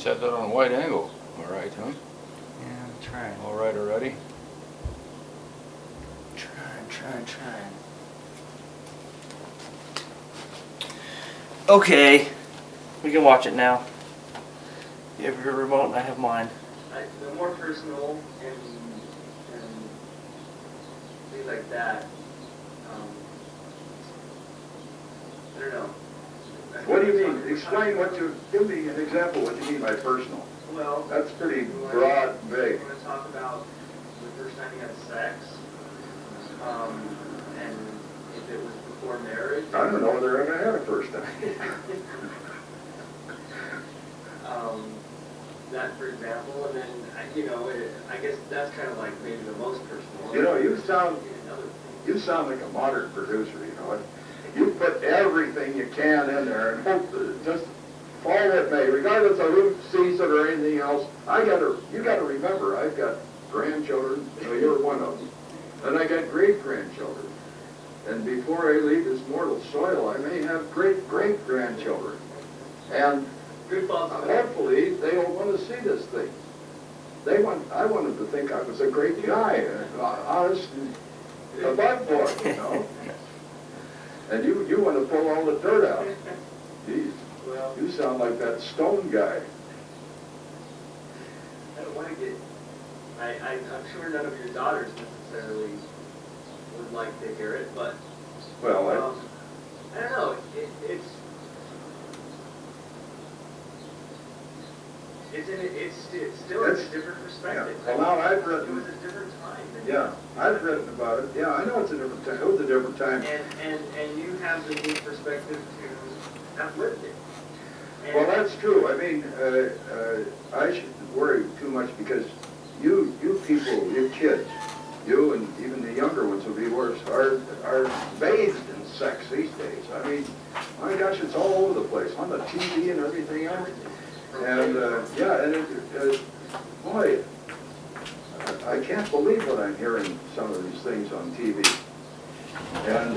just had that on a wide angle. All right, huh? Yeah, I'm trying. All right already? Trying. Okay, we can watch it now. You have your remote and I have mine. The more personal and things like that, I don't know. What do you mean? Explain what you, give me an example what you mean by personal. Well, That's pretty broad and vague. You want to talk about the first time you had sex, and if it was before marriage. I don't know whether I ever had a first time. That, for example, and then, I guess that's kind of like maybe the most personal. You know, you sound like a modern producer, you know. You put everything you can in there and hope that just fall it may, regardless of who sees it or anything else. You gotta remember, I've got grandchildren, you're one of them, and I got great-grandchildren. And before I leave this mortal soil, I may have great-great-grandchildren. And hopefully, they'll want to see this thing. I want them to think I was a great guy, honest, and above board, you know. And you want to pull all the dirt out. Geez, Well, you sound like that Stone guy. I don't want to get. I'm sure none of your daughters necessarily would like to hear it, but Well, I don't know. It's still a different perspective. Yeah. Well, now I've It written. was a different time. Yeah, I've written about it. Yeah, I know it's a different time. It was a different time. And you have the new perspective to have lived it. And Well, that's true. I mean, I shouldn't worry too much because you people, you kids, you and even the younger ones will be worse, are bathed in sex these days. I mean, my gosh, it's all over the place, on the TV and everything else. And, yeah, and boy, I can't believe what I'm hearing some of these things on TV. And,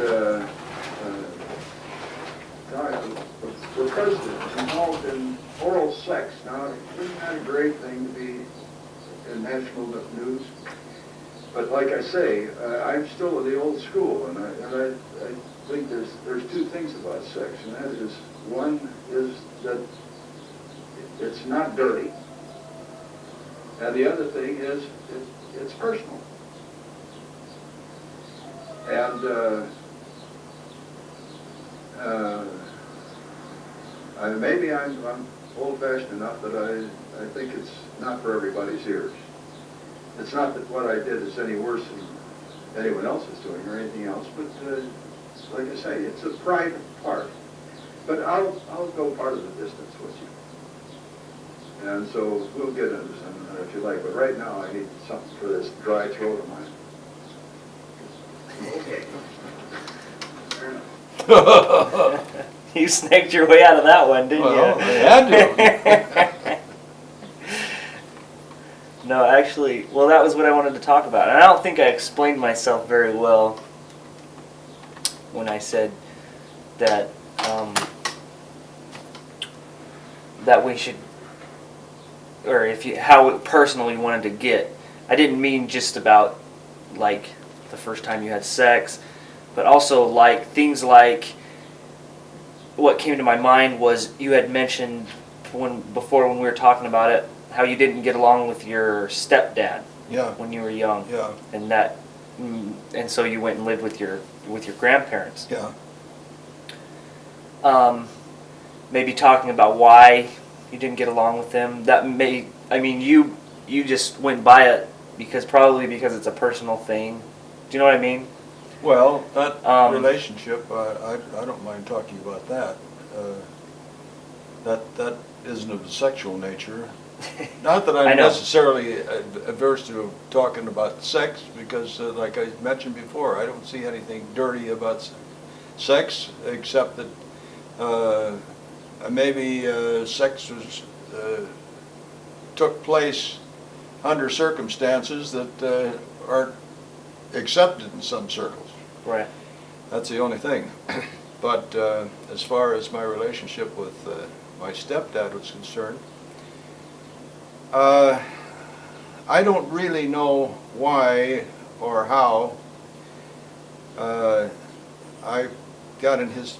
the president involved in oral sex. Now, isn't that a great thing to be in national news? But like I say, I'm still of the old school, and I think there's two things about sex, and that is, one is that it's not dirty, and the other thing is it's personal. And maybe I'm old-fashioned enough that I think it's not for everybody's ears. It's not that what I did is any worse than anyone else is doing or anything else, but like I say, it's a private part. But I'll go part of the distance with you. And so we'll get into some of that if you like. But right now I need something for this dry throat of mine. Okay. Fair enough. You snaked your way out of that one, didn't Well, you? they had to. No, actually, well, that was what I wanted to talk about. And I don't think I explained myself very well when I said that that we should, or how personal you wanted to get. I didn't mean just about like the first time you had sex, but also like things like what came to my mind was you had mentioned before when we were talking about it, how you didn't get along with your stepdad when you were young. Yeah. And so you went and lived with your grandparents. Yeah. Maybe talking about why you didn't get along with them. You just went by it probably because it's a personal thing. Do you know what I mean? Well, that relationship, I don't mind talking about that. That isn't of a sexual nature. Not that I'm necessarily averse to talking about sex, because like I mentioned before, I don't see anything dirty about sex, except that maybe sex took place under circumstances that aren't accepted in some circles. Right. That's the only thing. But as far as my relationship with my stepdad was concerned, I don't really know why or how I got in his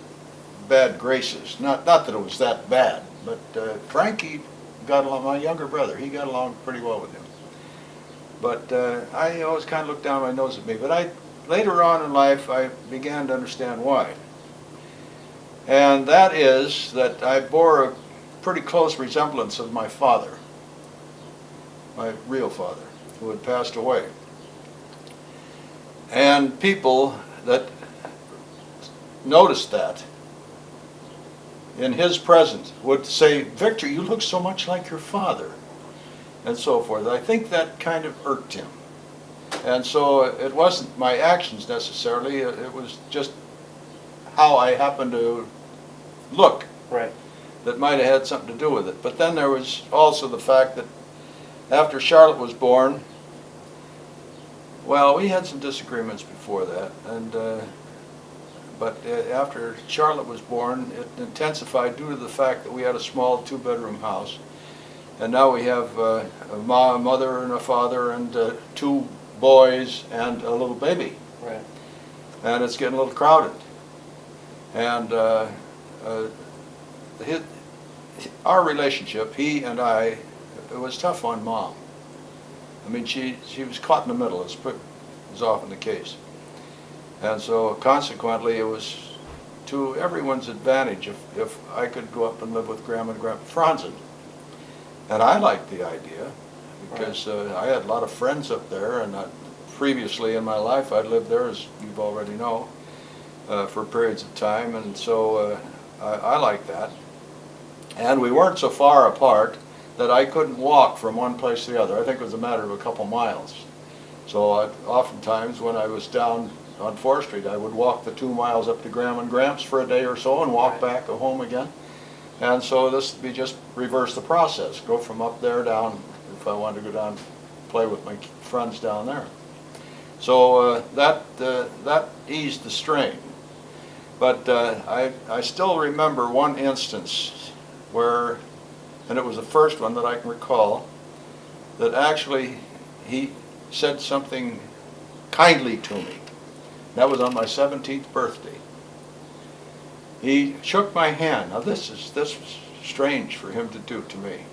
bad graces. Not that it was that bad, but Frankie got along, my younger brother, he got along pretty well with him. But I always kind of looked down my nose at me. But later on in life, I began to understand why. And that is that I bore a pretty close resemblance of my father, my real father, who had passed away. And people that noticed that in his presence would say, "Victor, you look so much like your father," and so forth. I think that kind of irked him. And so it wasn't my actions necessarily, it was just how I happened to look Right. that might have had something to do with it. But then there was also the fact that after Charlotte was born, well, we had some disagreements before that, but after Charlotte was born, it intensified due to the fact that we had a small two-bedroom house, and now we have a mother and a father and 2 boys and a little baby, Right. and it's getting a little crowded. And our relationship, he and I, it was tough on Mom. I mean, she was caught in the middle, as is often the case. And so consequently, it was to everyone's advantage if I could go up and live with Grandma and Grandpa Franzen. And I liked the idea, because I had a lot of friends up there, and previously in my life I'd lived there, as you already know, for periods of time, and so I liked that. And we weren't so far apart that I couldn't walk from one place to the other. I think it was a matter of a couple miles. So oftentimes when I was down on 4th Street, I would walk the 2 miles up to Graham and Gramps for a day or so and walk back home again. And so this would be just reverse the process. Go from up there down, if I wanted to go down, play with my friends down there. So that eased the strain. But I still remember one instance where, and it was the first one that I can recall, that actually he said something kindly to me. That was on my 17th birthday. He shook my hand. Now this was strange for him to do to me.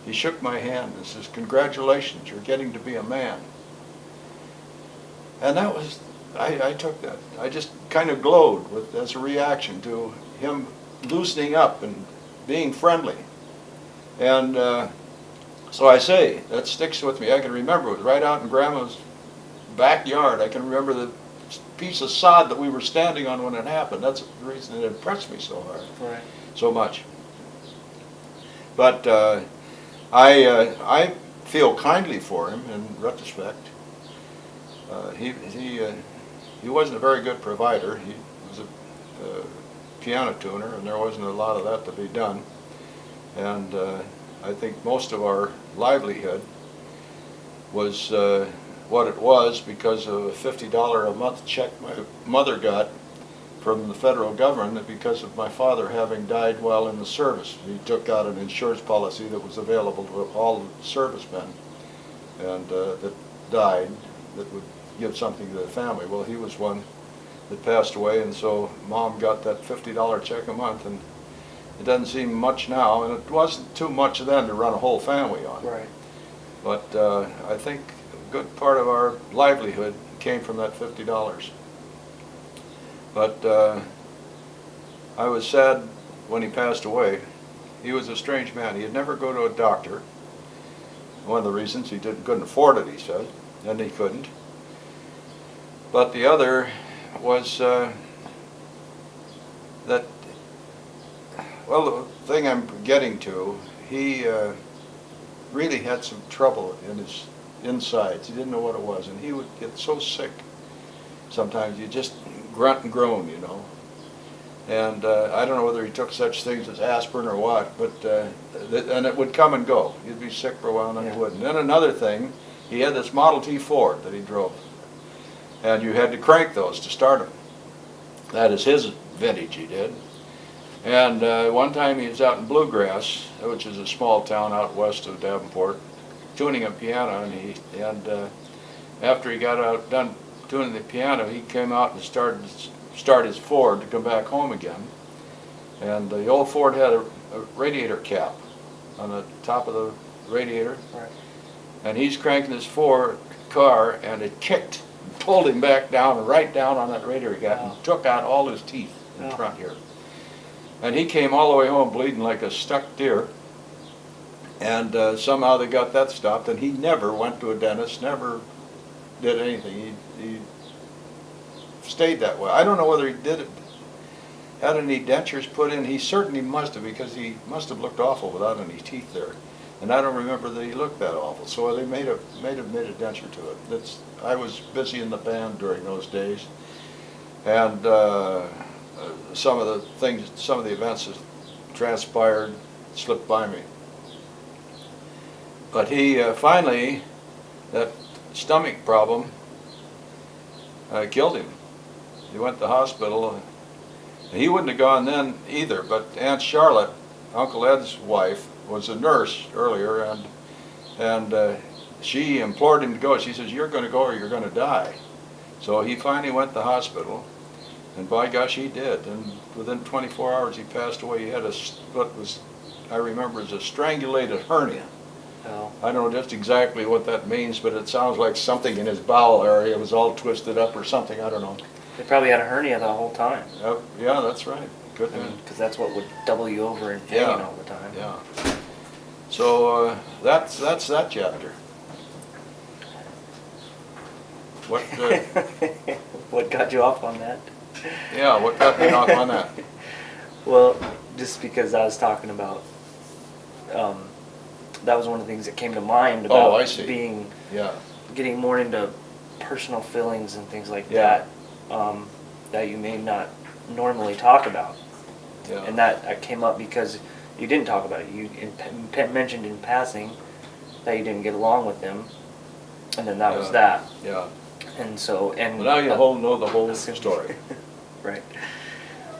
He shook my hand and says, "Congratulations, you're getting to be a man." And that was, I took that. I just kind of glowed as a reaction to him loosening up and being friendly. And so I say, that sticks with me. I can remember it was right out in Grandma's backyard. I can remember the piece of sod that we were standing on when it happened. That's the reason it impressed me so hard, so much. But I feel kindly for him in retrospect. He wasn't a very good provider. He was a piano tuner, and there wasn't a lot of that to be done. And I think most of our livelihood was what it was because of a $50 a month check my mother got from the federal government because of my father having died while in the service. He took out an insurance policy that was available to all the servicemen and that died that would give something to the family. Well, he was one that passed away, and so Mom got that $50 check a month, and it doesn't seem much now, and it wasn't too much then to run a whole family on. Right. But I think a good part of our livelihood came from that $50. But I was sad when he passed away. He was a strange man. He'd never go to a doctor. One of the reasons he couldn't afford it, he said, and he couldn't. But the other was that, well, the thing I'm getting to, he really had some trouble in his insides. He didn't know what it was, and he would get so sick. Sometimes you just grunt and groan, you know. And I don't know whether he took such things as aspirin or what, but and it would come and go. He'd be sick for a while, and then he wouldn't. Then another thing, he had this Model T Ford that he drove, and you had to crank those to start them. That is his vintage, he did. And one time he was out in Bluegrass, which is a small town out west of Davenport, tuning a piano, and after he got out done tuning the piano, he came out and start his Ford to come back home again. And the old Ford had a radiator cap on the top of the radiator, Right. and he's cranking his Ford car, and it kicked, and pulled him back down, right down on that radiator cap, Wow. and took out all his teeth in Oh. front here. And he came all the way home bleeding like a stuck deer. And somehow they got that stopped, and he never went to a dentist, never did anything. He stayed that way. I don't know whether he had any dentures put in. He certainly must have, because he must have looked awful without any teeth there. And I don't remember that he looked that awful. So they made a denture to it. I was busy in the band during those days, and some of the events that transpired slipped by me. But he finally, that stomach problem killed him. He went to the hospital. He wouldn't have gone then either, but Aunt Charlotte, Uncle Ed's wife, was a nurse earlier, and she implored him to go. She says, "You're going to go or you're going to die." So he finally went to the hospital, and by gosh, he did. And within 24 hours, he passed away. He had what was, I remember, as a strangulated hernia. Oh. I don't know just exactly what that means, but it sounds like something in his bowel area was all twisted up or something. I don't know. They probably had a hernia the whole time. Yeah, that's right. Good. Because that's what would double you over in pain all the time. Yeah. So that's that chapter. What? What got you off on that? Yeah. What got me off on that? Well, just because I was talking about, that was one of the things that came to mind about I see. getting more into personal feelings and things like Yeah. that, that you may not normally talk about. Yeah. And that came up because you didn't talk about it. You mentioned in passing that you didn't get along with them, and then that was that. Yeah. And so, Well, now you know the whole story. Right.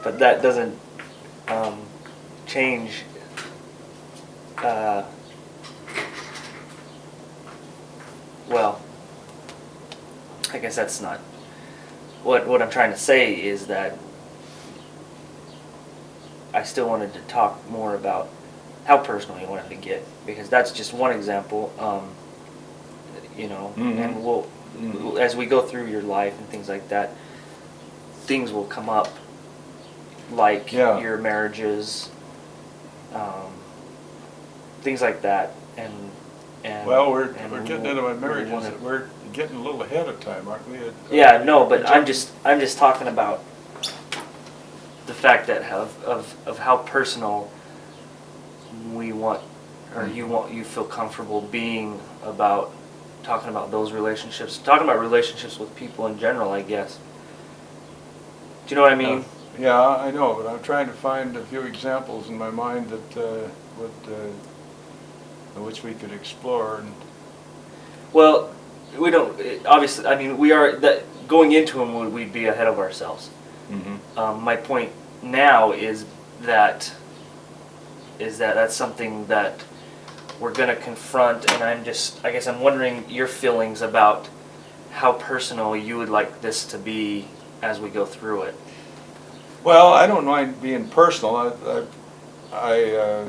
But that doesn't change. Well, I guess that's not what I'm trying to say is that I still wanted to talk more about how personal you wanted to get, because that's just one example. Mhm. And we'll as we go through your life and things like that, things will come up, like your marriages, things like that, and Well, we're and getting into my marriages. We're getting a little ahead of time, aren't we? Yeah, no, but I'm just talking about the fact that of how personal we want, or you feel comfortable being about talking about those relationships, talking about relationships with people in general, I guess. Do you know what I mean? Yeah, I know, but I'm trying to find a few examples in my mind that which we could explore. And Well, we don't, obviously, I mean, we are, that going into them, we'd be ahead of ourselves. My point now is that that's something that we're going to confront, and I guess I'm wondering your feelings about how personal you would like this to be as we go through it. Well, I don't mind being personal. I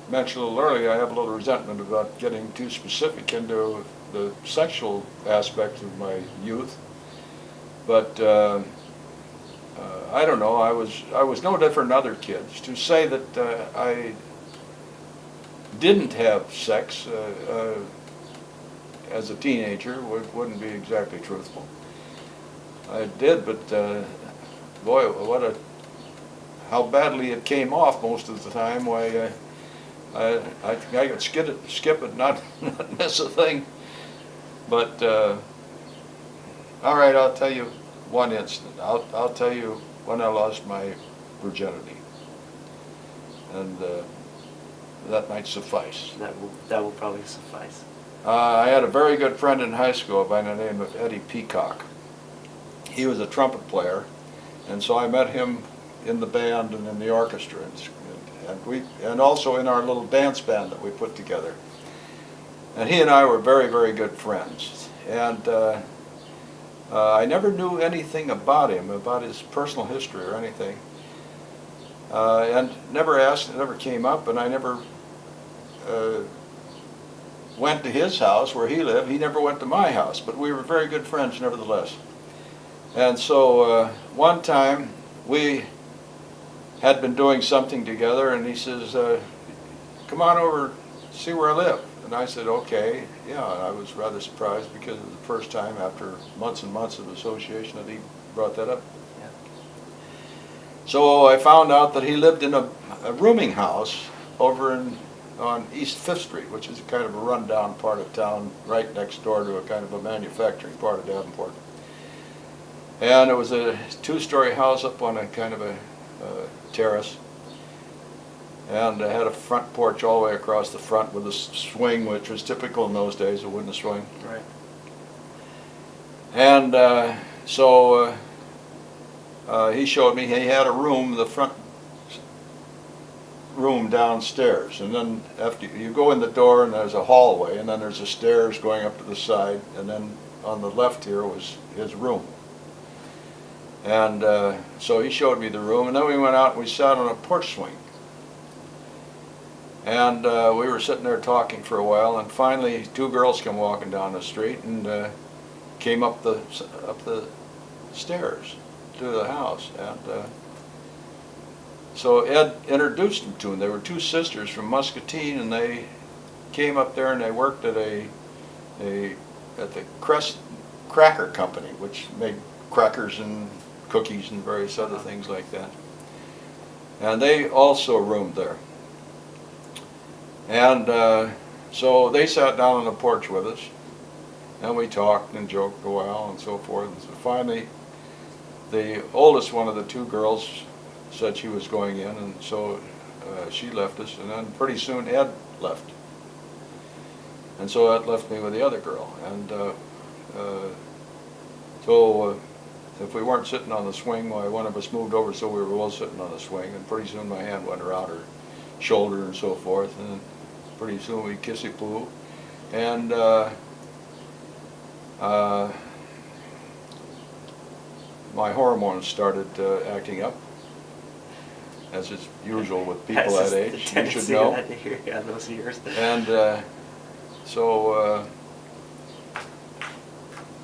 mentioned a little earlier, I have a little resentment about getting too specific into the sexual aspect of my youth. But I don't know, I was no different than other kids. To say that I didn't have sex as a teenager wouldn't be exactly truthful. I did, but boy, how badly it came off most of the time. Why, I think I could skip it, not miss a thing. But all right, I'll tell you one incident. I'll tell you when I lost my virginity, and that might suffice. That will probably suffice. I had a very good friend in high school by the name of Eddie Peacock. He was a trumpet player, and so I met him in the band and in the orchestra, and also in our little dance band that we put together. And he and I were very, very good friends. And I never knew anything about him, about his personal history or anything. And never asked, it never came up, and I never went to his house where he lived. He never went to my house, but we were very good friends nevertheless. And so one time we had been doing something together, and he says, come on over, see where I live. And I said, okay, yeah, and I was rather surprised because it was the first time after months and months of association that he brought that up. Yeah. So I found out that he lived in a rooming house over on East 5th Street, which is kind of a rundown part of town, right next door to a kind of a manufacturing part of Davenport. And it was a 2-story house up on a kind of a terrace. And it had a front porch all the way across the front with a swing, which was typical in those days, a wooden swing. Right. And so he showed me he had a room, the front room downstairs. And then after you go in the door, and there's a hallway, and then there's a stairs going up to the side, and then on the left here was his room. And so he showed me the room, and then we went out and we sat on a porch swing. And we were sitting there talking for a while, and finally 2 girls come walking down the street and came up the stairs to the house. And so Ed introduced them to them. They were 2 sisters from Muscatine, and they came up there and they worked at the Crest Cracker Company, which made crackers and cookies and various other things like that. And they also roomed there. And so they sat down on the porch with us, and we talked and joked a while and so forth. And so finally, the oldest one of the 2 girls said she was going in, and so she left us, and then pretty soon Ed left. And so that left me with the other girl. And so if we weren't sitting on the swing, why one of us moved over so we were both sitting on the swing, and pretty soon my hand went around her shoulder and so forth, and pretty soon we kissy-poo, and my hormones started acting up, as is usual with people that age. You should know. Yeah, those years. And so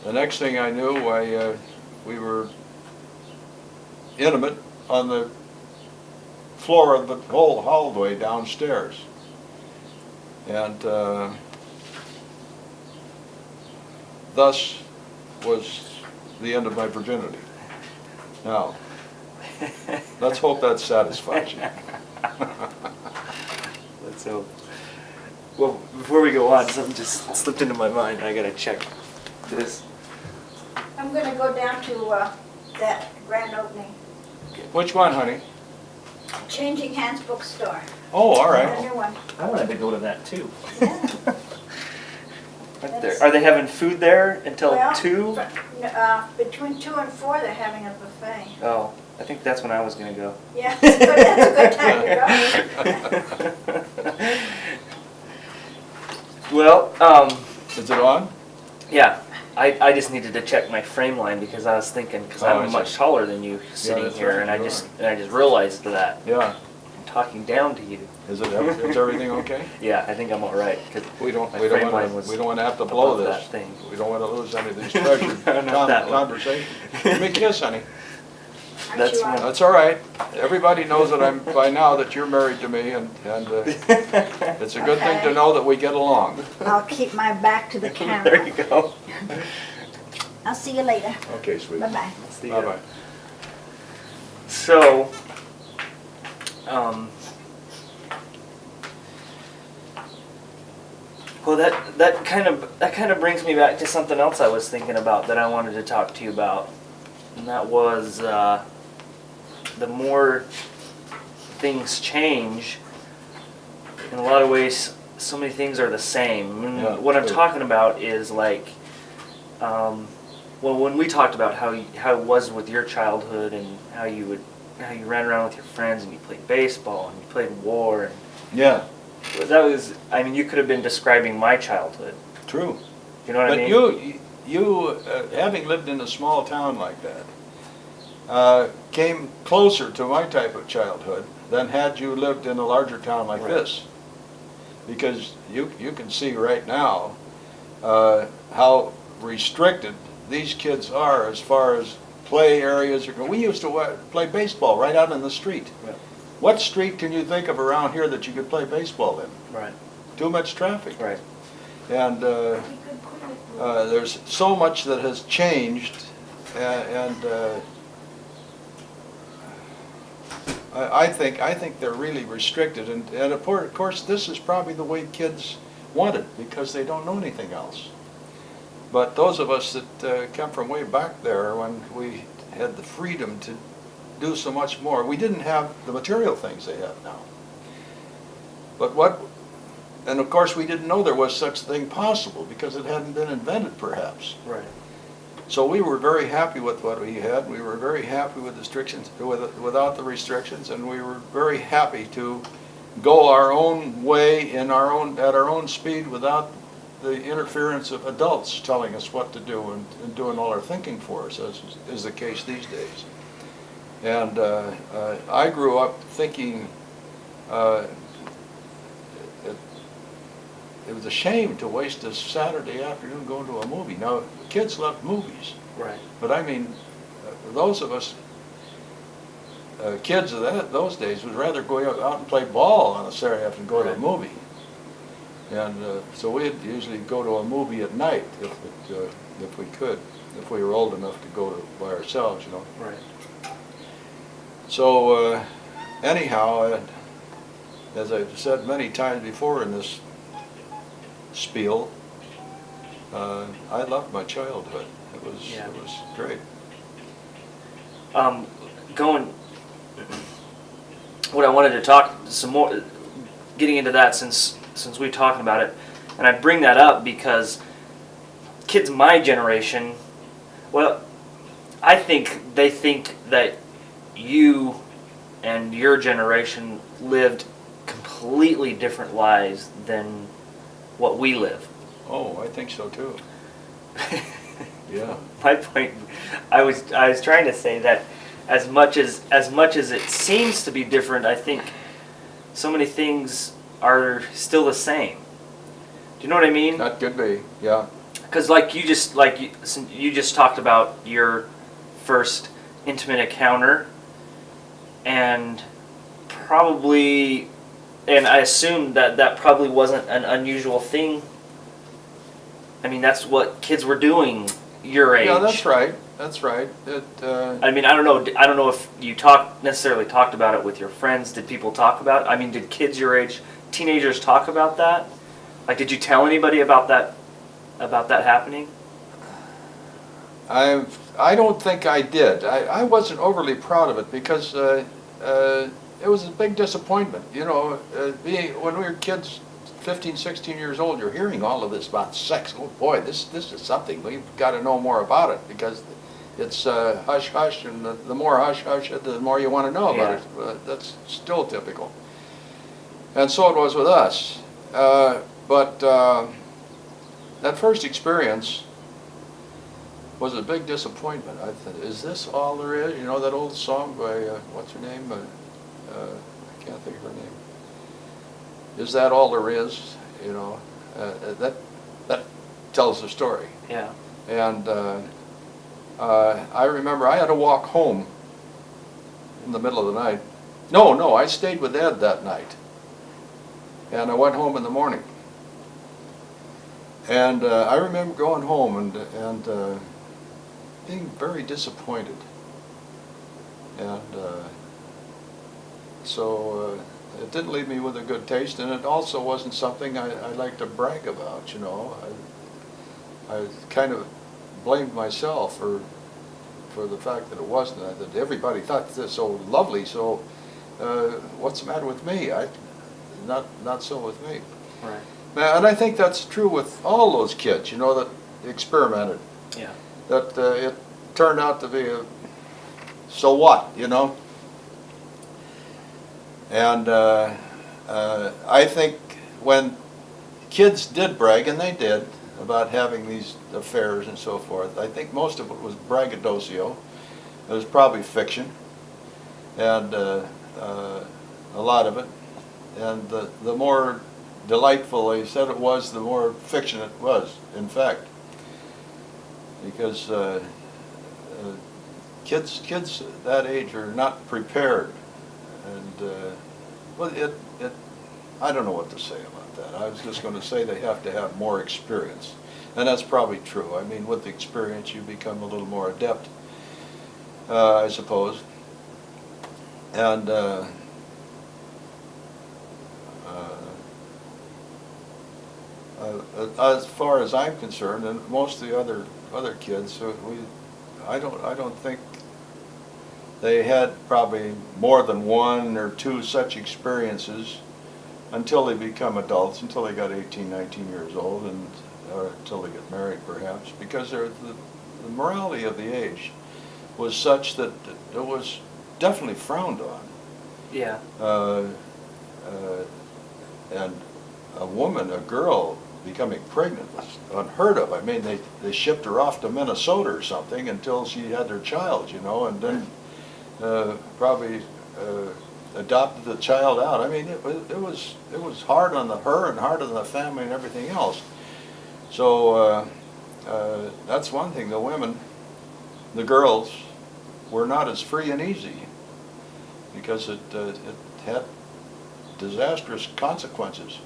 the next thing I knew, we were intimate on the floor of the whole hallway downstairs. And thus was the end of my virginity. Now, let's hope that satisfies you. Let's hope. Well, before we go on, something just slipped into my mind. I gotta check this. I'm gonna go down to that grand opening, Which one, honey? Changing Hands Bookstore. Oh, all The right. new one. I wanted to go to that too. Yeah. Are they having food there until Well, 2? Between 2 and 4, they're having a buffet. Oh, I think that's when I was gonna go. Yeah, that's a good time to go. Well, Is it on? yeah, I just needed to check my frame line because I was thinking, because Oh, I I'm see. much taller than you sitting that's here, right, and I you just realized that Yeah. I'm talking down to you. Is everything okay? Yeah, I think I'm all right. 'Cause We don't my want frame line was to have to blow above this. that thing. We don't want to lose any of these treasured No, not that one. conversation. Give me a kiss, honey. Aren't That's you on? one. That's all right. Everybody knows that by now that you're married to me, and it's a good thing to Okay. know that we get along. I'll keep my back to the There camera. you go. I'll see you later. Okay, sweetie. Bye-bye. See ya. Bye-bye. So, well, that kind of brings me back to something else I was thinking about that I wanted to talk to you about, and that was the more things change, in a lot of ways, so many things are the same. And Yeah, what I'm true. talking about is like, well, when we talked about how it was with your childhood and how you ran around with your friends and you played baseball and you played war, and Yeah. that was, I mean, you could have been describing my childhood. True. You know what I But mean? you having lived in a small town like that, came closer to my type of childhood than had you lived in a larger town like Right. this. Because you can see right now how restricted these kids are as far as play areas. We used to play baseball right out in the street. Yeah. What street can you think of around here that you could play baseball in? Right. Too much traffic. Right. And there's so much that has changed, and I think they're really restricted, and of course this is probably the way kids want it because they don't know anything else. But those of us that come from way back there when we had the freedom to do so much more, we didn't have the material things they have now. But and of course we didn't know there was such a thing possible because it hadn't been invented perhaps. Right. So we were very happy with what we had. We were very happy with restrictions, without the restrictions, and we were very happy to go our own way at our own speed without the interference of adults telling us what to do and doing all our thinking for us, as is the case these days. And I grew up thinking it was a shame to waste a Saturday afternoon going to a movie. Now, kids love movies, Right. but I mean, those of us kids of those days would rather go out and play ball on a Saturday afternoon than go to a movie. And so we'd usually go to a movie at night if we could, if we were old enough to go by ourselves, you know. Right. So anyhow, as I've said many times before in this spiel, I loved my childhood. It was great. What I wanted to talk some more, getting into that since we're talking about it, and I bring that up because kids my generation, well, I think they think that you and your generation lived completely different lives than what we live. Oh, I think so too. Yeah. My point, I was trying to say that as much as it seems to be different, I think so many things are still the same. Do you know what I mean? That could be, yeah. Because you just talked about your first intimate encounter, and probably, and I assume that probably wasn't an unusual thing. I mean, that's what kids were doing your age. Yeah, that's right. That's right. I mean, I don't know if you necessarily talked about it with your friends. Did people talk about it? I mean, did kids your age, teenagers, talk about that? Like, did you tell anybody about that happening? I don't think I did. I wasn't overly proud of it because it was a big disappointment. You know, when we were kids, 15, 16 years old, you're hearing all of this about sex. Oh boy, this is something. We've got to know more about it because it's hush hush, and the more hush hush, the more you want to know about it. That's still typical. And so it was with us. But that first experience was a big disappointment. I thought, is this all there is? You know that old song by, what's her name? I can't think of her name. Is that all there is? You know, that tells the story. Yeah. And I remember I had to walk home in the middle of the night. No, I stayed with Ed that night. And I went home in the morning. And I remember going home and being very disappointed. And so it didn't leave me with a good taste, and it also wasn't something I like to brag about, you know. I kind of blamed myself for the fact that it wasn't, that everybody thought this so lovely, so what's the matter with me? Not so with me. Right. And I think that's true with all those kids, you know, that experimented. Yeah. That it turned out to be so what, you know? And I think when kids did brag, and they did, about having these affairs and so forth, I think most of it was braggadocio. It was probably fiction, and a lot of it. And the more delightful they said it was, the more fiction it was, in fact. Because kids that age are not prepared, and well, I don't know what to say about that. I was just going to say they have to have more experience, and that's probably true. I mean, with the experience, you become a little more adept, I suppose. And as far as I'm concerned, and most of the other kids, I don't think they had probably more than one or two such experiences until they become adults, until they got 18, 19 years old, and or until they get married, perhaps, because the morality of the age was such that it was definitely frowned on. Yeah. And a woman, a girl, becoming pregnant was unheard of. I mean, they shipped her off to Minnesota or something until she had her child, you know, and then probably adopted the child out. I mean, it was hard on her and hard on the family and everything else. So that's one thing. The women, the girls, were not as free and easy because it had disastrous consequences.